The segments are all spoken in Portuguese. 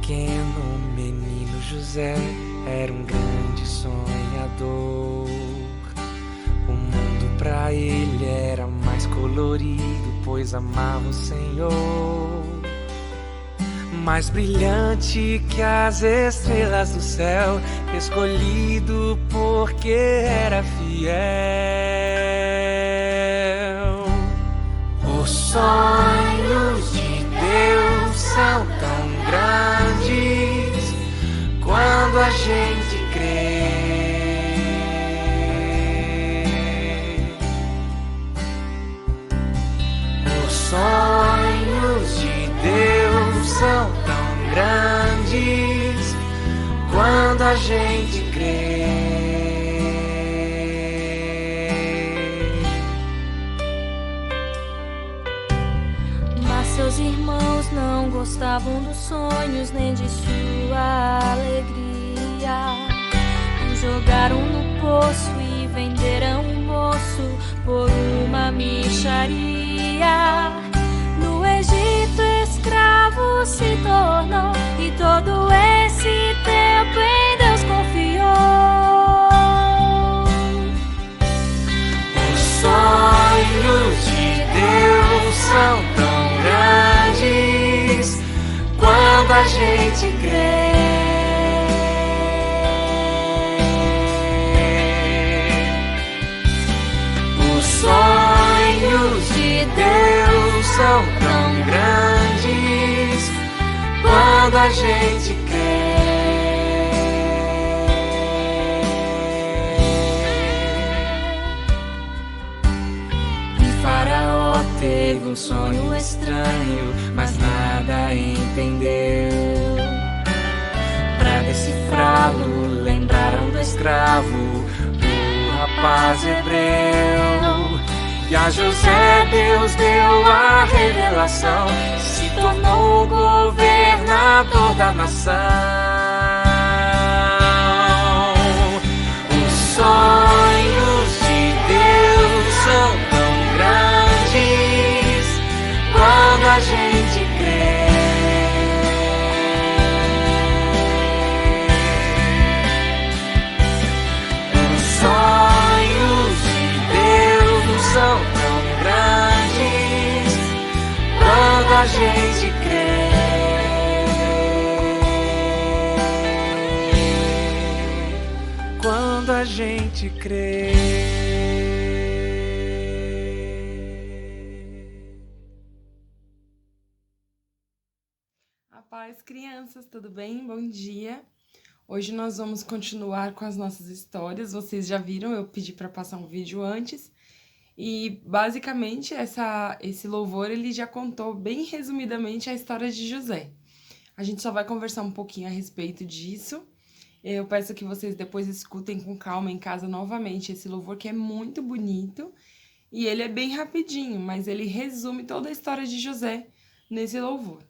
pequeno menino José era um grande sonhador. O mundo pra ele era mais colorido, pois amava o Senhor. Mais brilhante que as estrelas do céu, escolhido porque era fiel. Os sonhos de Deus são tão grandes quando a gente crê. Os sonhos de Deus são tão grandes quando a gente crê. Mas seus irmãos não gostavam dos sonhos nem de sua alegria. O jogaram no poço e venderam o moço por uma mixaria. No Egito escravo se tornou e todo esse tempo em Deus confiou. Os sonhos de Deus são tão grandes quando a gente crê. Os sonhos de Deus são tão grandes quando a gente crê. E Faraó teve um sonho estranho, mas nada entendeu. Pra decifrá-lo, lembraram do escravo, o rapaz hebreu. E a José Deus deu a revelação, se tornou governador da nação. Os sonhos de Deus são tão grandes quando a gente crê. Os sonhos de Deus são tão grandes quando a gente crê. Quando a gente crê. A paz, crianças, tudo bem? Bom dia! Hoje nós vamos continuar com as nossas histórias. Vocês já viram, eu pedi para passar um vídeo antes. E basicamente esse louvor ele já contou bem resumidamente a história de José. A gente só vai conversar um pouquinho a respeito disso. Eu peço que vocês depois escutem com calma em casa novamente esse louvor que é muito bonito. E ele é bem rapidinho, mas ele resume toda a história de José nesse louvor.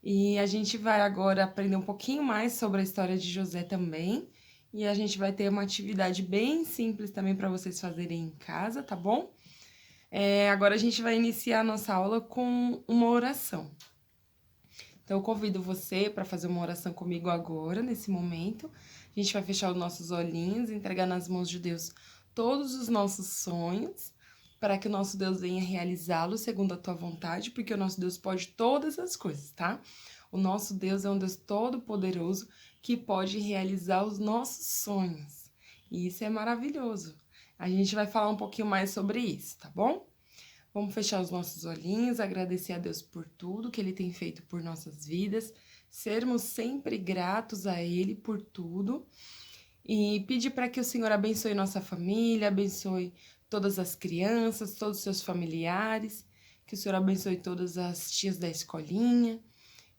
E a gente vai agora aprender um pouquinho mais sobre a história de José também. E a gente vai ter uma atividade bem simples também para vocês fazerem em casa, tá bom? Agora a gente vai iniciar a nossa aula com uma oração. Então eu convido você para fazer uma oração comigo agora, nesse momento. A gente vai fechar os nossos olhinhos, entregar nas mãos de Deus todos os nossos sonhos, para que o nosso Deus venha realizá-los segundo a tua vontade, porque o nosso Deus pode todas as coisas, tá? O nosso Deus é um Deus todo-poderoso que pode realizar os nossos sonhos. E isso é maravilhoso. A gente vai falar um pouquinho mais sobre isso, tá bom? Vamos fechar os nossos olhinhos, agradecer a Deus por tudo que Ele tem feito por nossas vidas, sermos sempre gratos a Ele por tudo e pedir para que o Senhor abençoe nossa família, abençoe todas as crianças, todos os seus familiares, que o Senhor abençoe todas as tias da escolinha,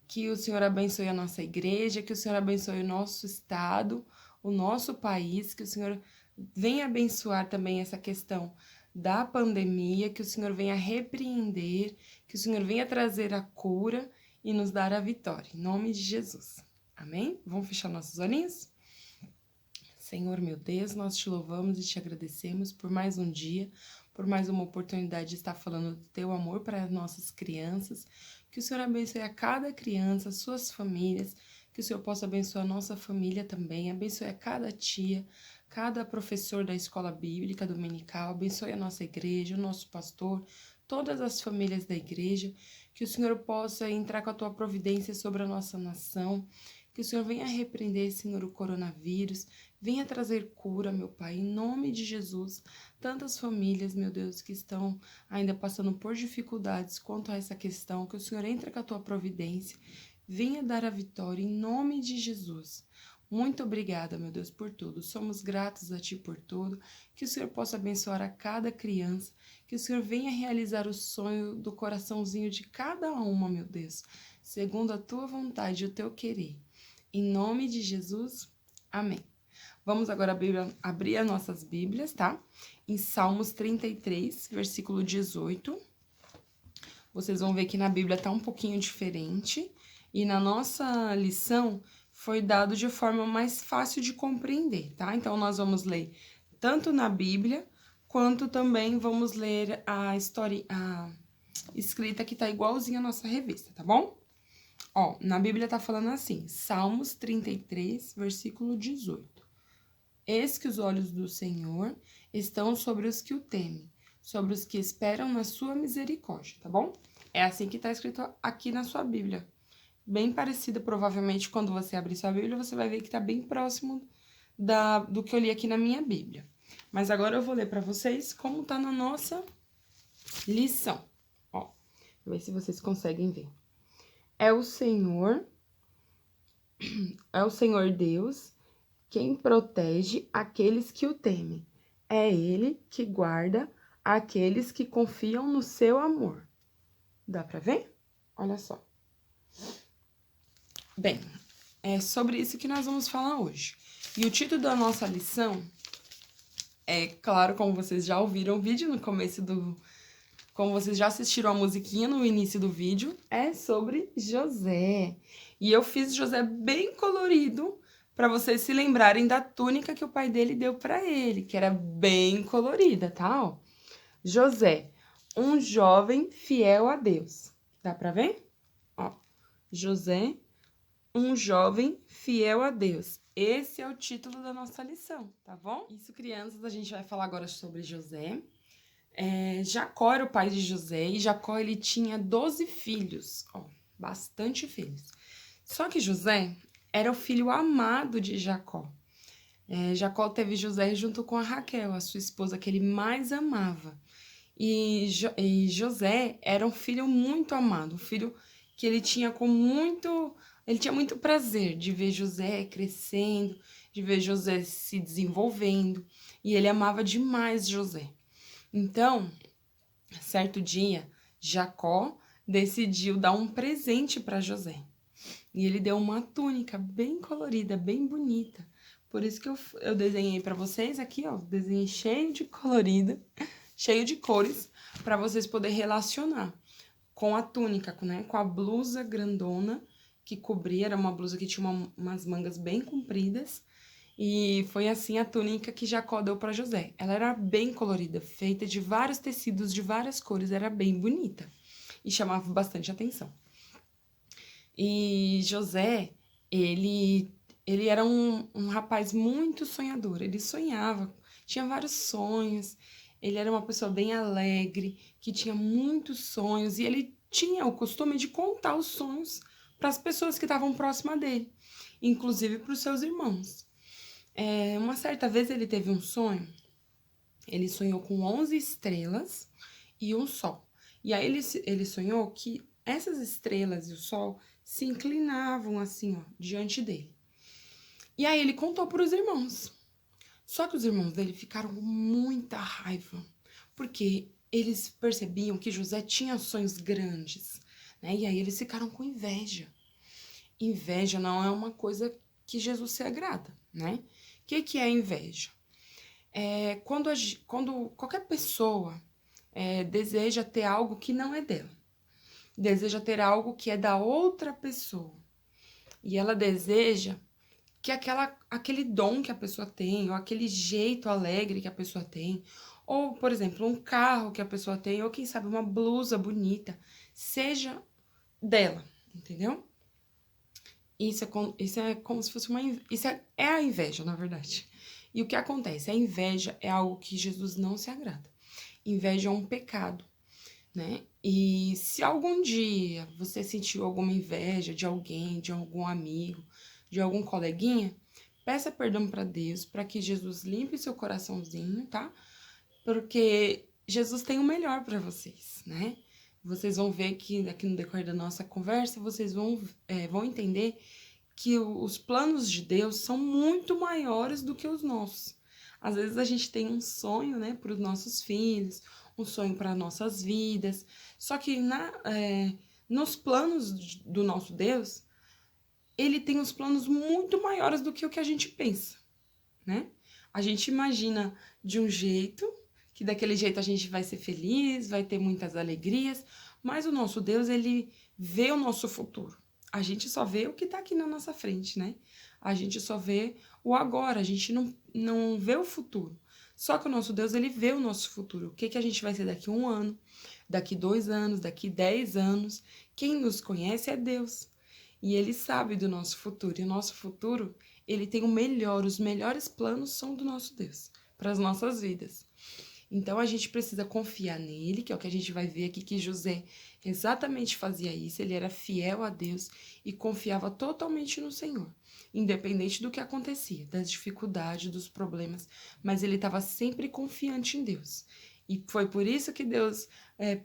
que o Senhor abençoe a nossa igreja, que o Senhor abençoe o nosso estado, o nosso país, que o Senhor venha abençoar também essa questão da pandemia, que o Senhor venha repreender, que o Senhor venha trazer a cura e nos dar a vitória, em nome de Jesus. Amém? Vamos fechar nossos olhinhos? Senhor, meu Deus, nós te louvamos e te agradecemos por mais um dia, por mais uma oportunidade de estar falando do teu amor para as nossas crianças. Que o Senhor abençoe a cada criança, suas famílias, que o Senhor possa abençoar a nossa família também, abençoe a cada tia, cada professor da escola bíblica dominical, abençoe a nossa igreja, o nosso pastor, todas as famílias da igreja, que o Senhor possa entrar com a tua providência sobre a nossa nação, que o Senhor venha repreender, Senhor, o coronavírus, venha trazer cura, meu Pai, em nome de Jesus. Tantas famílias, meu Deus, que estão ainda passando por dificuldades quanto a essa questão, que o Senhor entre com a tua providência, venha dar a vitória, em nome de Jesus. Muito obrigada, meu Deus, por tudo. Somos gratos a Ti por tudo. Que o Senhor possa abençoar a cada criança. Que o Senhor venha realizar o sonho do coraçãozinho de cada uma, meu Deus. Segundo a Tua vontade e o Teu querer. Em nome de Jesus, amém. Vamos agora abrir as nossas Bíblias, tá? Em Salmos 33, versículo 18. Vocês vão ver que na Bíblia tá um pouquinho diferente. E na nossa lição foi dado de forma mais fácil de compreender, tá? Então, nós vamos ler tanto na Bíblia, quanto também vamos ler a história, a escrita que tá igualzinha à nossa revista, tá bom? Ó, na Bíblia tá falando assim, Salmos 33, versículo 18. Eis que os olhos do Senhor estão sobre os que o temem, sobre os que esperam na sua misericórdia, tá bom? É assim que tá escrito aqui na sua Bíblia. Bem parecida, provavelmente, quando você abrir sua Bíblia, você vai ver que tá bem próximo do que eu li aqui na minha Bíblia. Mas agora eu vou ler para vocês como tá na nossa lição. Ó, ver se vocês conseguem ver. É o Senhor Deus quem protege aqueles que o temem. É Ele que guarda aqueles que confiam no seu amor. Dá pra ver? Olha só. Bem, é sobre isso que nós vamos falar hoje. E o título da nossa lição é, claro, como vocês já ouviram o vídeo no começo do... Como vocês já assistiram a musiquinha no início do vídeo, é sobre José. E eu fiz José bem colorido para vocês se lembrarem da túnica que o pai dele deu para ele, que era bem colorida, tá? Ó. José, um jovem fiel a Deus. Dá para ver? Ó, José, um jovem fiel a Deus. Esse é o título da nossa lição, tá bom? Isso, crianças, a gente vai falar agora sobre José. Jacó era o pai de José e Jacó ele tinha 12 filhos, ó, bastante filhos. Só que José era o filho amado de Jacó. Jacó teve José junto com a Raquel, a sua esposa que ele mais amava. E José era um filho muito amado, um filho que ele tinha muito prazer de ver José crescendo, de ver José se desenvolvendo, e ele amava demais José. Então, certo dia, Jacó decidiu dar um presente para José. E ele deu uma túnica bem colorida, bem bonita. Por isso que eu desenhei para vocês aqui, ó, desenhei cheio de colorido, cheio de cores, para vocês poderem relacionar com a túnica, né? Com a blusa grandona que cobria, era uma blusa que tinha umas mangas bem compridas. E foi assim a túnica que Jacó deu para José. Ela era bem colorida, feita de vários tecidos, de várias cores, era bem bonita e chamava bastante atenção. E José, ele era um rapaz muito sonhador, ele sonhava, tinha vários sonhos, ele era uma pessoa bem alegre, que tinha muitos sonhos e ele tinha o costume de contar os sonhos para as pessoas que estavam próximas dele, inclusive para os seus irmãos. Uma certa vez ele teve um sonho, ele sonhou com 11 estrelas e um sol. E aí ele sonhou que essas estrelas e o sol se inclinavam assim, ó, diante dele. E aí ele contou para os irmãos. Só que os irmãos dele ficaram com muita raiva, porque eles percebiam que José tinha sonhos grandes, né? E aí eles ficaram com inveja. Inveja não é uma coisa que Jesus se agrada, né? O que é inveja? Quando qualquer pessoa deseja ter algo que não é dela, deseja ter algo que é da outra pessoa, e ela deseja que aquele dom que a pessoa tem, ou aquele jeito alegre que a pessoa tem, ou, por exemplo, um carro que a pessoa tem, ou quem sabe uma blusa bonita, seja dela, entendeu? Isso é como se fosse isso é a inveja, na verdade. E o que acontece? A inveja é algo que Jesus não se agrada. Inveja é um pecado, né? E se algum dia você sentiu alguma inveja de alguém, de algum amigo, de algum coleguinha, peça perdão para Deus, para que Jesus limpe seu coraçãozinho, tá? Porque Jesus tem o melhor para vocês, né? Vocês vão ver que aqui no decorrer da nossa conversa, vocês vão entender que os planos de Deus são muito maiores do que os nossos. Às vezes a gente tem um sonho, né, para os nossos filhos, um sonho para nossas vidas, só que nos planos do nosso Deus, ele tem os planos muito maiores do que o que a gente pensa, né? A gente imagina de um jeito, que daquele jeito a gente vai ser feliz, vai ter muitas alegrias, mas o nosso Deus, ele vê o nosso futuro. A gente só vê o que tá aqui na nossa frente, né? A gente só vê o agora, a gente não vê o futuro. Só que o nosso Deus, ele vê o nosso futuro. O que a gente vai ser daqui 1 ano, daqui 2 anos, daqui 10 anos. Quem nos conhece é Deus. E ele sabe do nosso futuro. E o nosso futuro, ele tem o melhor. Os melhores planos são do nosso Deus, para as nossas vidas. Então, a gente precisa confiar nele, que é o que a gente vai ver aqui, que José exatamente fazia isso. Ele era fiel a Deus e confiava totalmente no Senhor, independente do que acontecia, das dificuldades, dos problemas, mas ele estava sempre confiante em Deus. E foi por isso que Deus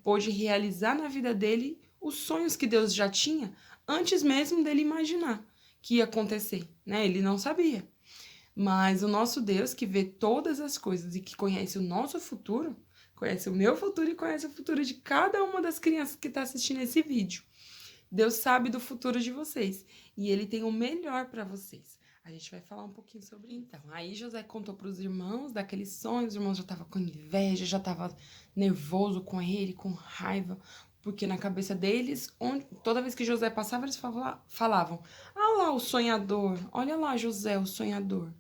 pôde realizar na vida dele os sonhos que Deus já tinha, antes mesmo dele imaginar que ia acontecer, né? Ele não sabia. Mas o nosso Deus, que vê todas as coisas e que conhece o nosso futuro, conhece o meu futuro e conhece o futuro de cada uma das crianças que está assistindo esse vídeo. Deus sabe do futuro de vocês e ele tem o melhor para vocês. A gente vai falar um pouquinho sobre então. Aí José contou para os irmãos daqueles sonhos, os irmãos já estavam com inveja, já estavam nervoso com ele, com raiva, porque na cabeça deles, toda vez que José passava, eles falavam: ah lá o sonhador, olha lá José, o sonhador.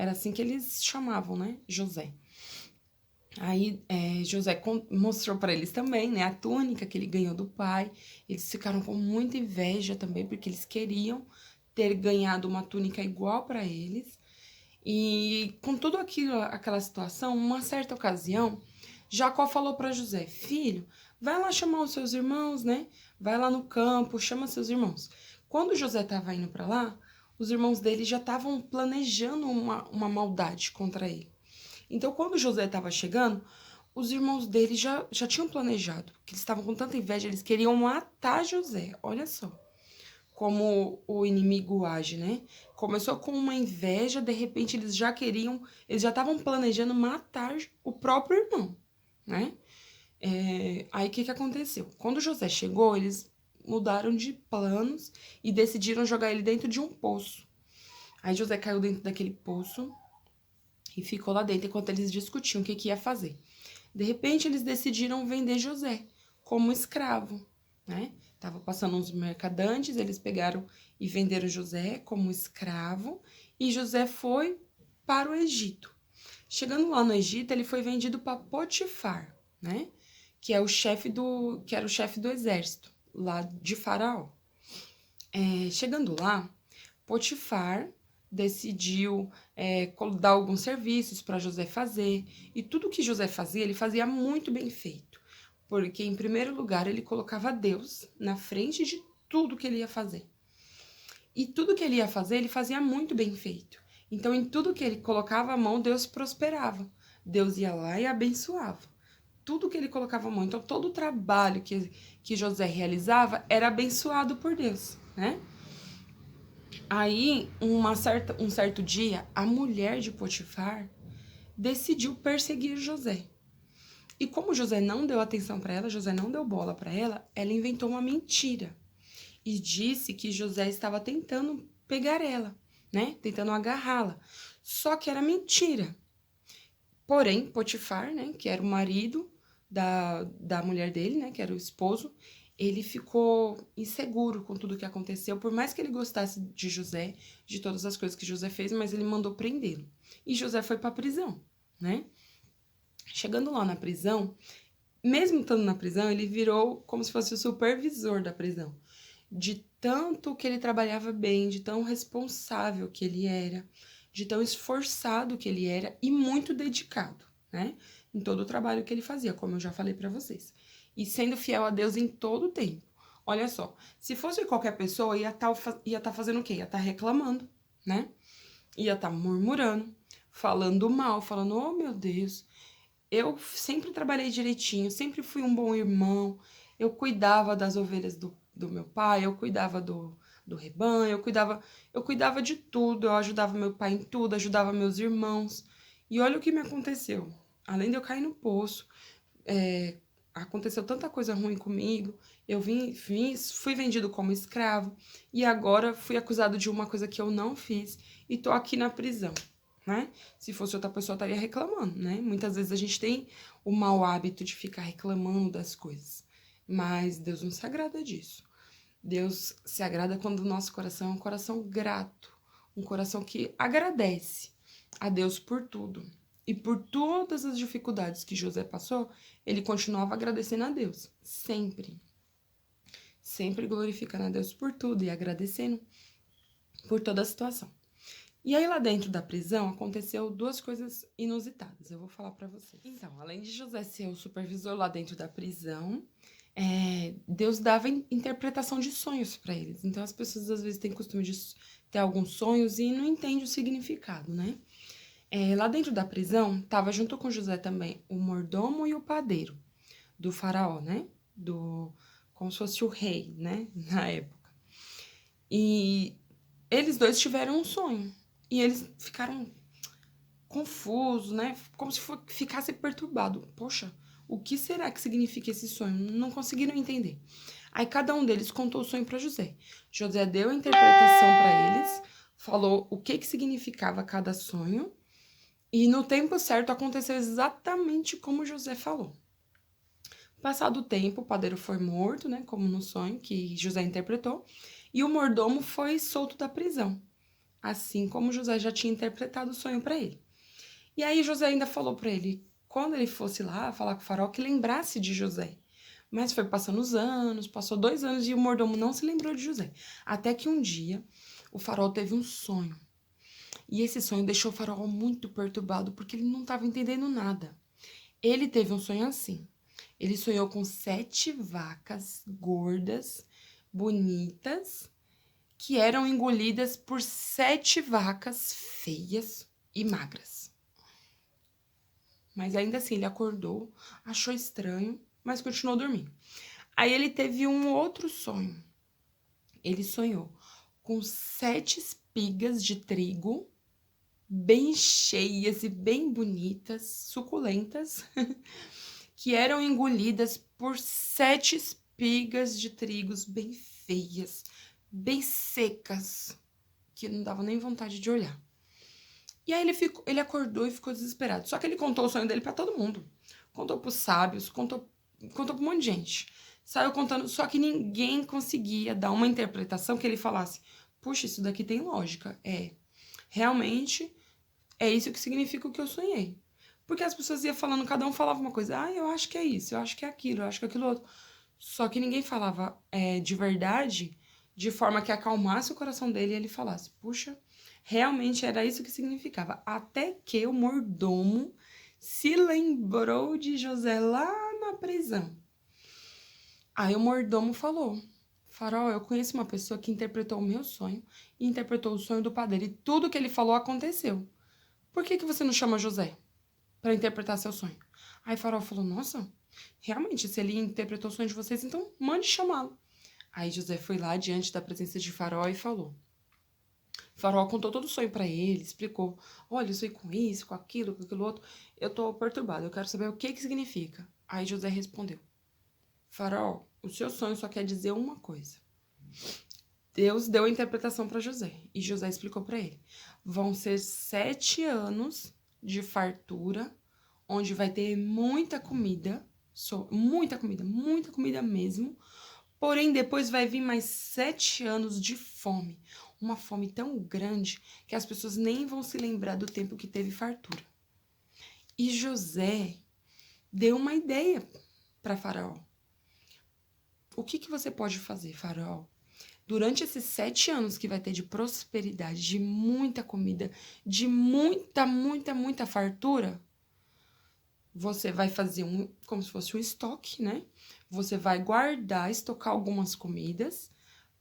Era assim que eles chamavam, né? José. Aí José mostrou para eles também, né? A túnica que ele ganhou do pai. Eles ficaram com muita inveja também, porque eles queriam ter ganhado uma túnica igual para eles. E com tudo aquela situação, uma certa ocasião, Jacó falou para José: filho, vai lá chamar os seus irmãos, né? Vai lá no campo, chama seus irmãos. Quando José estava indo para lá, os irmãos dele já estavam planejando uma maldade contra ele. Então, quando José estava chegando, os irmãos dele já tinham planejado, que eles estavam com tanta inveja, eles queriam matar José. Olha só como o inimigo age, né? Começou com uma inveja, de repente eles já estavam planejando matar o próprio irmão, né? Aí o que aconteceu? Quando José chegou, eles mudaram de planos e decidiram jogar ele dentro de um poço. Aí José caiu dentro daquele poço e ficou lá dentro enquanto eles discutiam o que ia fazer. De repente, eles decidiram vender José como escravo, né? Tava passando uns mercadantes, eles pegaram e venderam José como escravo e José foi para o Egito. Chegando lá no Egito, ele foi vendido para Potifar, né? Que era o chefe do exército lá de Faraó. Chegando lá, Potifar decidiu dar alguns serviços para José fazer. E tudo que José fazia, ele fazia muito bem feito. Porque, em primeiro lugar, ele colocava Deus na frente de tudo que ele ia fazer. E tudo que ele ia fazer, ele fazia muito bem feito. Então, em tudo que ele colocava a mão, Deus prosperava. Deus ia lá e abençoava. Tudo que ele colocava a mão. Então, todo o trabalho que José realizava era abençoado por Deus, né? Aí, um certo dia, a mulher de Potifar decidiu perseguir José. E como José não deu atenção para ela, José não deu bola para ela, ela inventou uma mentira. E disse que José estava tentando pegar ela, né? Tentando agarrá-la. Só que era mentira. Porém, Potifar, né? Que era o marido da mulher dele, né? Que era o esposo. Ele ficou inseguro com tudo que aconteceu, por mais que ele gostasse de José, de todas as coisas que José fez, mas ele mandou prendê-lo. E José foi para a prisão, né? Chegando lá na prisão, mesmo estando na prisão, ele virou como se fosse o supervisor da prisão. de tanto que ele trabalhava bem, de tão responsável que ele era, de tão esforçado que ele era e muito dedicado, né? Em todo o trabalho que ele fazia, como eu já falei para vocês. E sendo fiel a Deus em todo o tempo. Olha só, se fosse qualquer pessoa, ia tá fazendo o quê? Ia estar reclamando, né? Ia estar murmurando, falando mal, falando, oh meu Deus, eu sempre trabalhei direitinho, sempre fui um bom irmão, eu cuidava das ovelhas do meu pai, eu cuidava do rebanho, eu cuidava de tudo, eu ajudava meu pai em tudo, ajudava meus irmãos. E olha o que me aconteceu. Além de eu cair no poço, aconteceu tanta coisa ruim comigo, eu fui vendido como escravo, e agora fui acusado de uma coisa que eu não fiz, e tô aqui na prisão, né? Se fosse outra pessoa, estaria reclamando, né? Muitas vezes a gente tem o mau hábito de ficar reclamando das coisas, mas Deus não se agrada disso. Deus se agrada quando o nosso coração é um coração grato, um coração que agradece a Deus por tudo. E por todas as dificuldades que José passou, ele continuava agradecendo a Deus, sempre. Sempre glorificando a Deus por tudo e agradecendo por toda a situação. E aí lá dentro da prisão aconteceu duas coisas inusitadas, eu vou falar pra vocês. Então, além de José ser o supervisor lá dentro da prisão, Deus dava interpretação de sonhos pra eles. Então as pessoas às vezes têm costume de ter alguns sonhos e não entendem o significado, né? Lá dentro da prisão, tava junto com José também o mordomo e o padeiro do faraó, né? Como se fosse o rei, né? Na época. E eles dois tiveram um sonho. E eles ficaram confusos, né? Como se ficasse perturbado. Poxa, o que será que significa esse sonho? Não conseguiram entender. Aí cada um deles contou o sonho para José. José deu a interpretação para eles, falou o que significava cada sonho. E no tempo certo aconteceu exatamente como José falou. Passado o tempo, o padeiro foi morto, né, como no sonho que José interpretou, e o mordomo foi solto da prisão, assim como José já tinha interpretado o sonho para ele. E aí José ainda falou para ele, quando ele fosse lá falar com o faraó, que lembrasse de José. Mas foi passando os anos, passou 2 anos e o mordomo não se lembrou de José. Até que um dia o faraó teve um sonho. E esse sonho deixou o faraó muito perturbado, porque ele não estava entendendo nada. Ele teve um sonho assim. Ele sonhou com 7 vacas gordas, bonitas, que eram engolidas por 7 vacas feias e magras. Mas ainda assim, ele acordou, achou estranho, mas continuou dormindo. Aí ele teve um outro sonho. Ele sonhou com 7 espigas de trigo, bem cheias e bem bonitas, suculentas, que eram engolidas por 7 espigas de trigos bem feias, bem secas, que não dava nem vontade de olhar. E aí ele acordou e ficou desesperado. Só que ele contou o sonho dele pra todo mundo. Contou pros sábios, contou pra um monte de gente. Saiu contando, só que ninguém conseguia dar uma interpretação que ele falasse, puxa, isso daqui tem lógica. Realmente é isso que significa o que eu sonhei. Porque as pessoas iam falando, cada um falava uma coisa. Eu acho que é isso, eu acho que é aquilo, eu acho que é aquilo outro. Só que ninguém falava de verdade, de forma que acalmasse o coração dele e ele falasse, puxa, realmente era isso que significava. Até que o mordomo se lembrou de José lá na prisão. Aí o mordomo falou, faraó, eu conheço uma pessoa que interpretou o meu sonho e interpretou o sonho do padeiro. E tudo que ele falou aconteceu. Por que você não chama José para interpretar seu sonho? Aí o faraó falou, nossa, realmente, se ele interpretou o sonho de vocês, então mande chamá-lo. Aí José foi lá diante da presença de faraó e falou. O faraó contou todo o sonho para ele, explicou, olha, eu sonhei com isso, com aquilo outro, eu tô perturbado, eu quero saber o que significa. Aí José respondeu, faraó, o seu sonho só quer dizer uma coisa. Deus deu a interpretação para José e José explicou para ele. Vão ser 7 anos de fartura, onde vai ter muita comida mesmo. Porém, depois vai vir mais 7 anos de fome. Uma fome tão grande que as pessoas nem vão se lembrar do tempo que teve fartura. E José deu uma ideia para Faraó. O que você pode fazer, Faraó? durante esses 7 anos que vai ter de prosperidade, de muita comida, de muita fartura, você vai fazer como se fosse um estoque, né? Você vai guardar, estocar algumas comidas,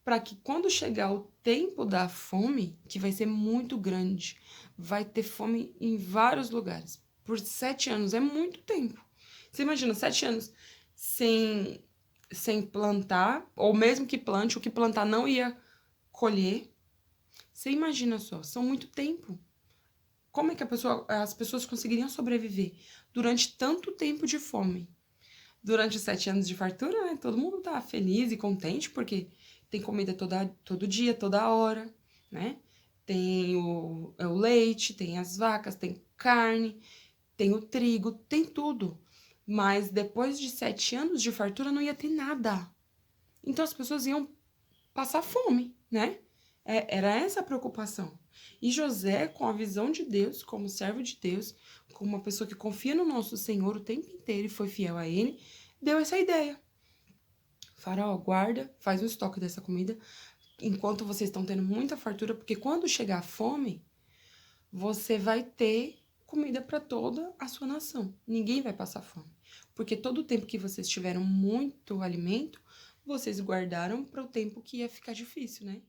para que quando chegar o tempo da fome, que vai ser muito grande, vai ter fome em vários lugares. Por 7 anos é muito tempo. Você imagina, 7 anos sem plantar, ou mesmo que plante, o que plantar não ia colher. Você imagina só, são muito tempo. Como é que as pessoas conseguiriam sobreviver durante tanto tempo de fome? Durante os 7 anos de fartura, né? Todo mundo tá feliz e contente, porque tem comida todo dia, toda hora, né? Tem o leite, tem as vacas, tem carne, tem o trigo, tem tudo. Mas depois de 7 anos de fartura não ia ter nada. Então as pessoas iam passar fome, né? Era essa a preocupação. E José, com a visão de Deus, como servo de Deus, como uma pessoa que confia no nosso Senhor o tempo inteiro e foi fiel a ele, deu essa ideia. Faraó, guarda, faz um estoque dessa comida, enquanto vocês estão tendo muita fartura, porque quando chegar a fome, você vai ter comida para toda a sua nação. Ninguém vai passar fome. Porque todo o tempo que vocês tiveram muito alimento, vocês guardaram para o tempo que ia ficar difícil, né?